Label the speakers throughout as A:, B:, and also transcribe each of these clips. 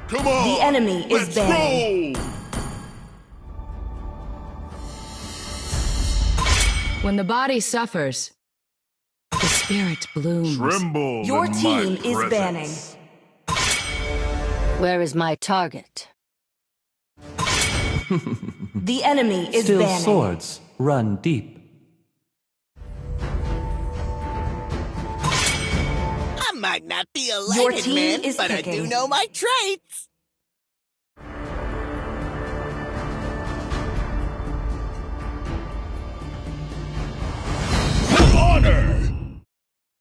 A: Come on!
B: The enemy is banning.
A: Roll!
C: When the body suffers, the spirit blooms.
A: Tremble
B: Your
A: in
B: team
A: my
B: is banning.
A: presence.
D: Where is my target?
B: The enemy is
E: Still
B: banning.
E: swords run deep.
F: I might not be a
B: Your
F: lighted
B: team
F: man,
B: is
F: but I do
B: picking.
F: know my traits.
A: For honor!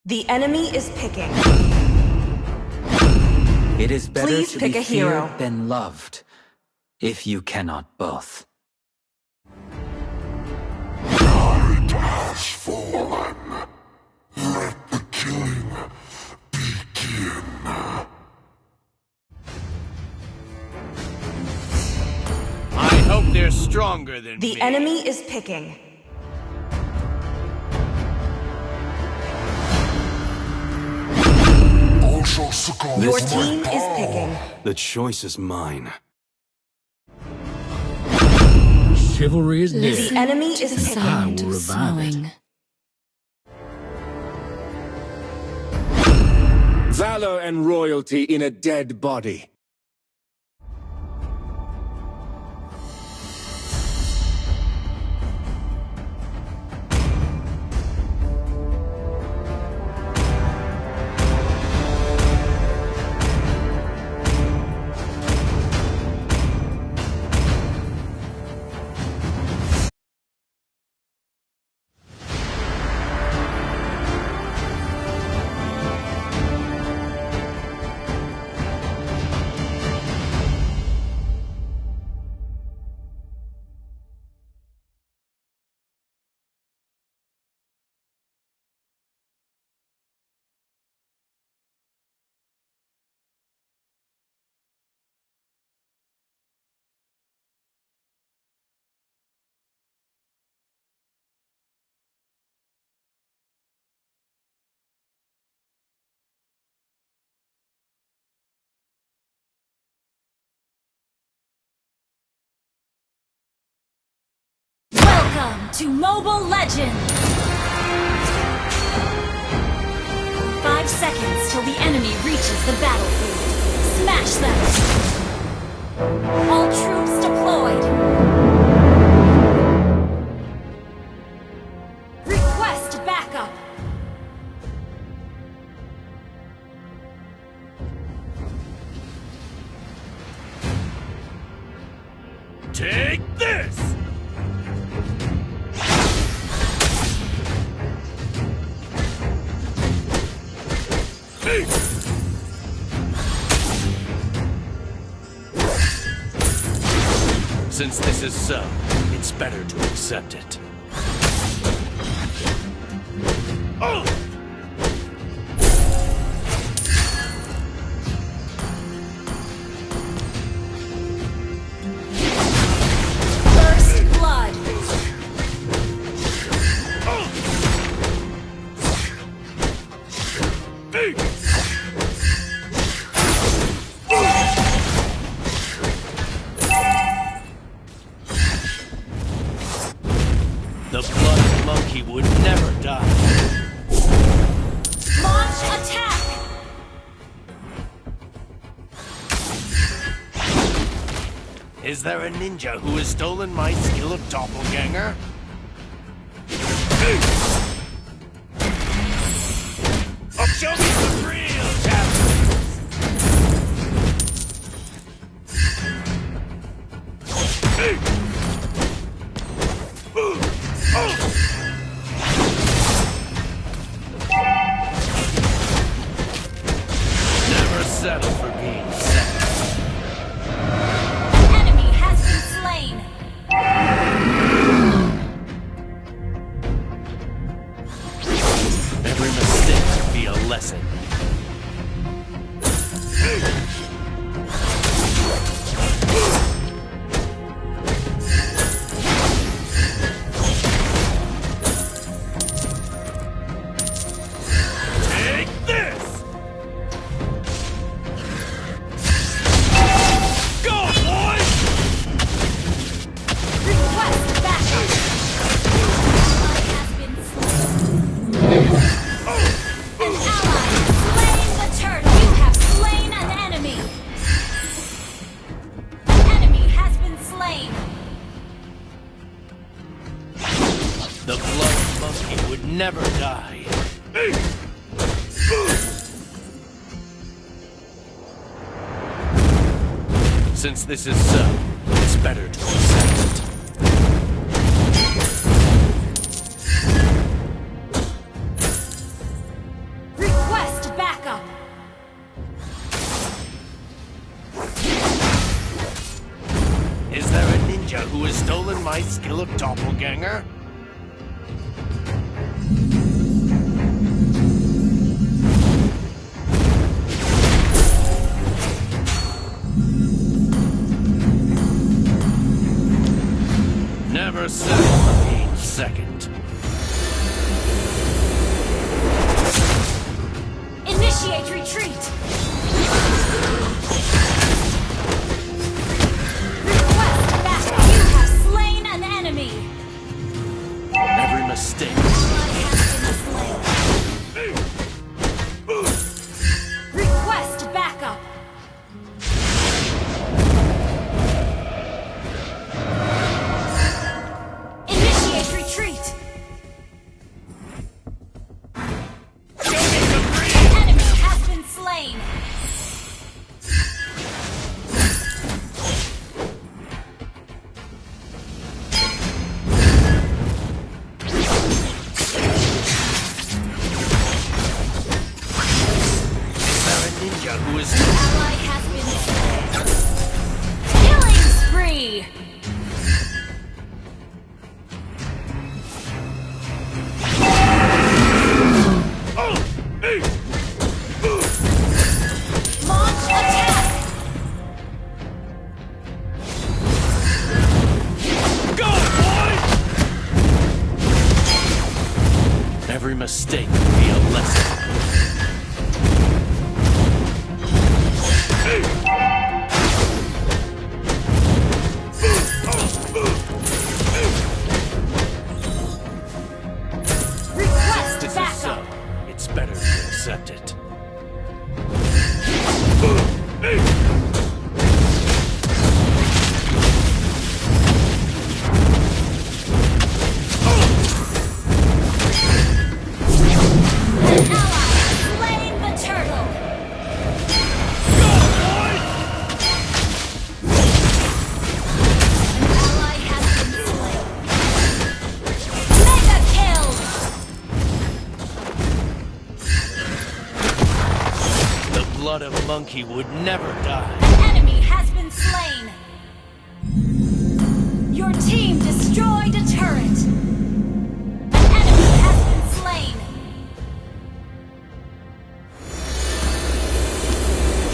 B: The enemy is picking.
E: It is better
B: Please
E: to
B: pick
E: be
B: a hero.
E: feared than loved, if you cannot both.
A: Night has fallen. Let the killing begin.
G: I hope they're stronger than
B: The
G: me.
B: enemy is picking.
A: I shall succumb
B: Your
A: to my
B: team is
A: power.
B: picking.
H: The choice is mine.
I: Chivalry is
C: Listen
B: The enemy
C: to
B: is
C: the
B: picking.
C: sound
I: will
C: of
I: revive it.
C: sowing.
J: Valor and royalty in a dead body.
K: Welcome to Mobile Legends! 5 seconds till the enemy reaches the battlefield. Smash them! All troops deployed! Request backup!
G: Take this! Since this is so, it's better to accept it. Oh!
K: First blood!
G: The blood monkey would never die.
K: Launch attack!
G: Is there a ninja who has stolen my skill of doppelganger? Oh, show me some real Never settle for being second.
K: An enemy has been slain!
G: Every mistake could be a lesson. Take this! Since this is so, it's better to accept it.
K: Request backup.
G: Is there a ninja who has stolen my skill of doppelganger? Never settle for being second.
K: Initiate retreat. Request backup. You have slain an enemy.
G: Every mistake.
K: Ally has been slain. Request backup. Initiate retreat. Enemy has been slain.
G: Is there a ninja who is...
K: Ally has been slain. Killing spree. Launch attack.
G: Go, boy! Every mistake will be a lesson.
K: Request
G: This is
K: backup.
G: so. It's better to accept it.
K: An ally has slain the turtle. An ally has been slain. Mega kill.
G: The blood of monkey would never die.
K: An enemy has been slain. Your team destroyed a turret. An enemy has been slain.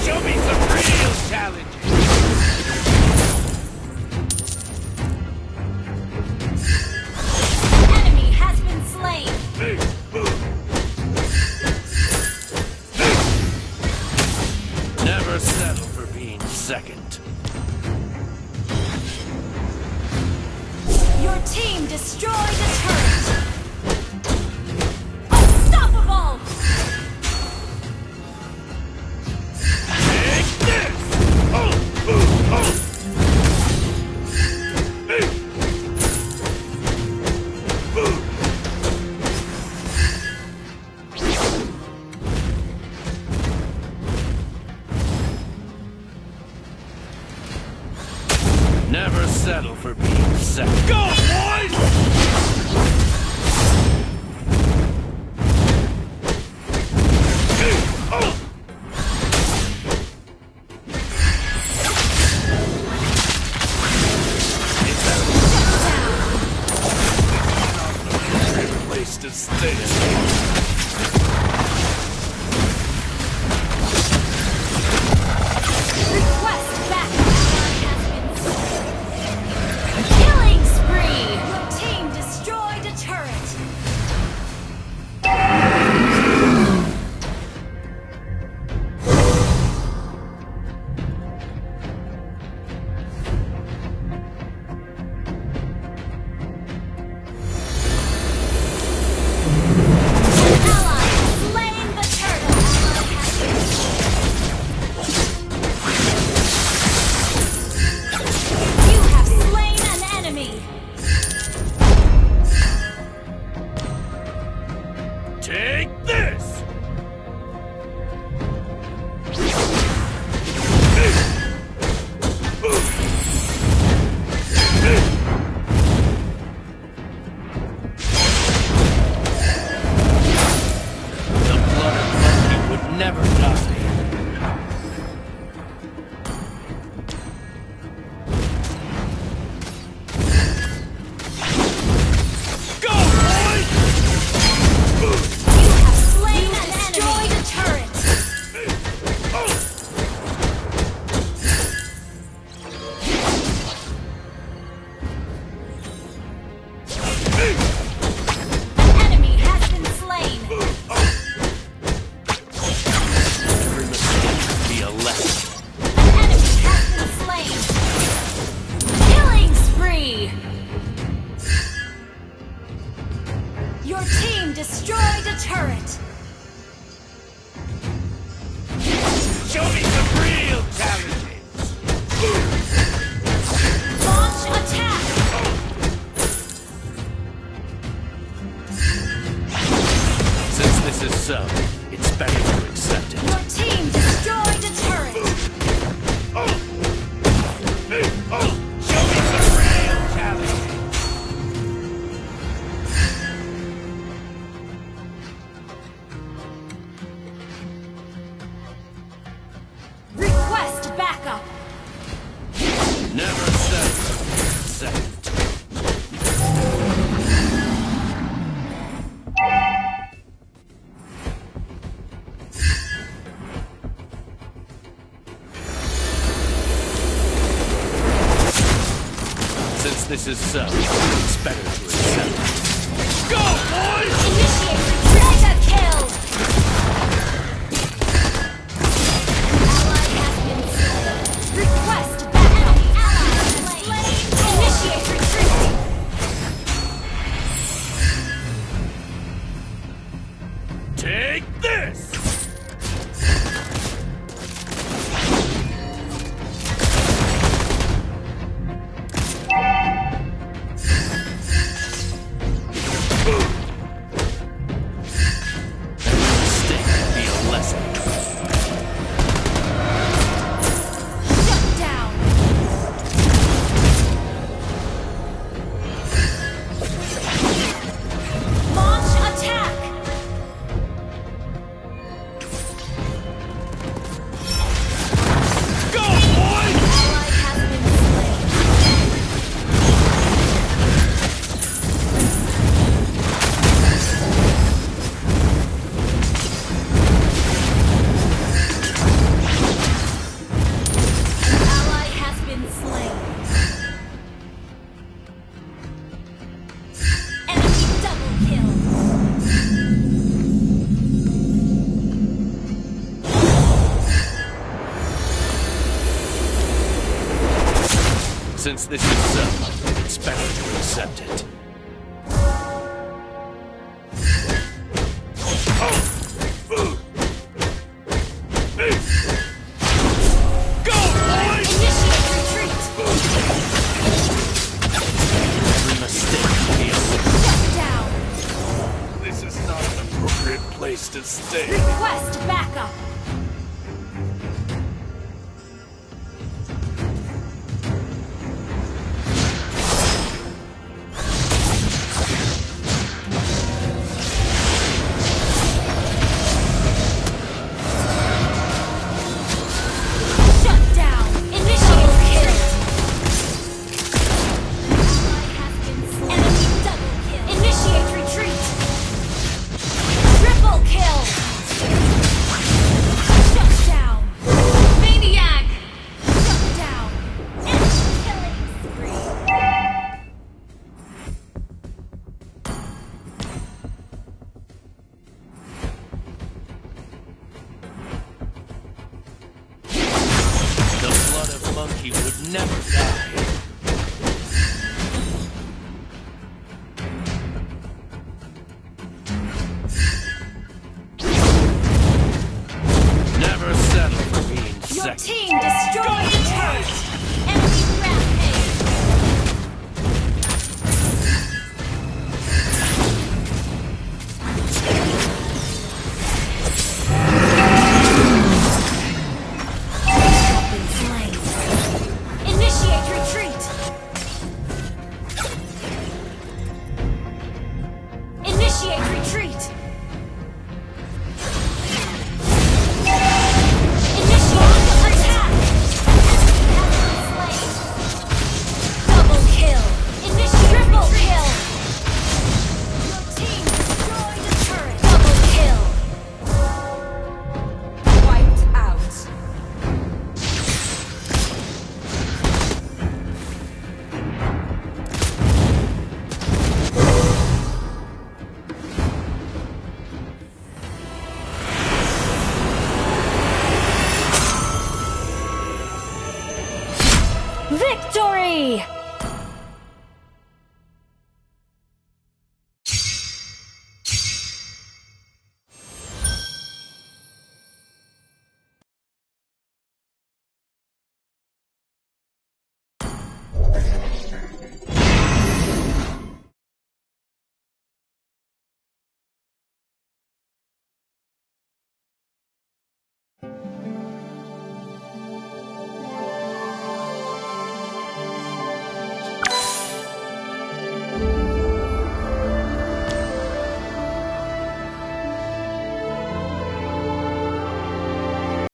G: Show me some real challenges.
K: An enemy has been slain.
G: Never settle for being second.
K: Your team destroyed a turret. Unstoppable.
G: Take this! Never settle for being second. Go, boys! Place to stay.
K: Request backup. Ally has been slain. Killing spree.
G: never die. Go, boys!
K: You have slain and destroyed a turret. An enemy has been slain.
G: Every mistake be a lesson.
K: An enemy has been slain. Killing spree. Your team destroyed a turret.
G: Show me some real challenges.
K: Launch attack.
G: Since this is so, it's better to accept it.
K: Your team destroyed a turret.
G: Show me some real challenges.
K: Request backup.
G: Never settle. Second. Since this is so, it's better to accept it. Go, boys!
K: Initiate mega kill. Ally has been slain. Request backup. Ally slain. Initiate retreat.
G: Take this! Mistake be a lesson.
K: Shut down. Launch attack.
G: Go, boys!
K: Ally has been slain. Ally has been slain. Enemy double kill.
G: Since this is so, it's better to accept it. Go, boys!
K: Initiate retreat.
G: Every mistake be a lesson.
K: Shut down.
G: This is not an appropriate place to stay.
K: Request backup. Shut down. Initiate kill. Ally has been slain. Enemy double kill. Initiate retreat. Triple kill. Shut down. Maniac. Shut down. Enemy killing spree.
G: The blood of monkey would never die.